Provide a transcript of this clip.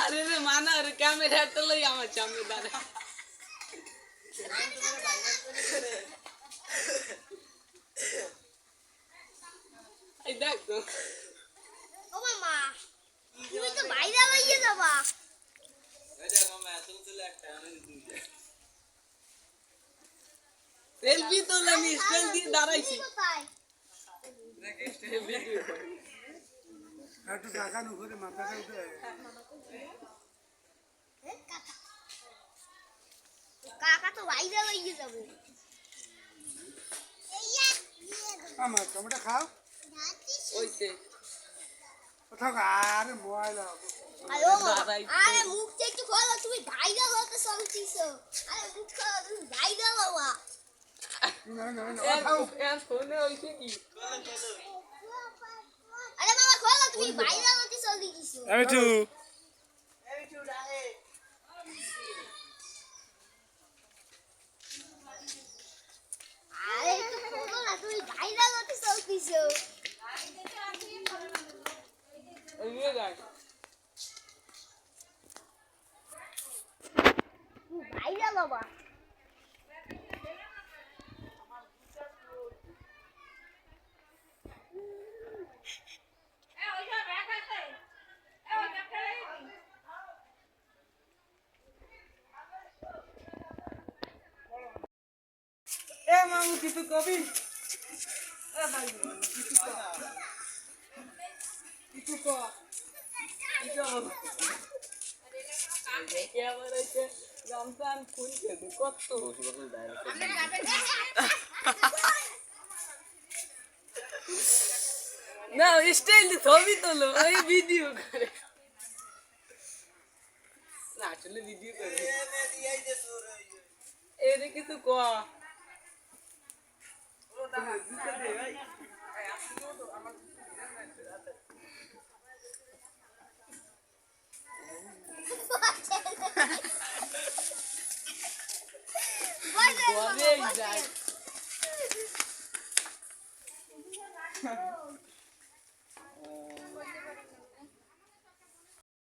আরে রে মানা রে ক্যামেরাটা লই আমার সামনে দাঁড়া এই দেখ তো ও মামা তুমি তো বাইরে লইয়ে যাবা এই দেখ মামা চলে একটা আমি দুই সেলফি তোলা নি স্টাইল দিয়ে দাঁড়াইছি কোথায় ভিডিও একটু টাকা নুপুরে মাথাটা উঠে কাকা তো বাইরে লইয়ে যাবে আমার টমেটো খাও ওইতে কোথাও আরে মোবাইল আরে আরে মুখটা একটু খোলো তুমি বাইরে হতে চলছিস আরে মুখ খোলো তুমি বাইরে বাবা না না না খাও এর ফোনে হইছে কি আরে মামা খোলো তুমি বাইরে হতে চলছিস আমি তো আরে খোলো না তুমি বাইরে হতে চলছিস এই যে দেখ বাইরে বাবা এ মামু কিছু কবি এ ভাই কিছু কর কিছু কর আমার হচ্ছে রমজান ফুল খেতে কত না স্টাইল ছবি তোলো ওই ভিডিও করে না আসলে ভিডিও করে এর কিছু ক বলে যায়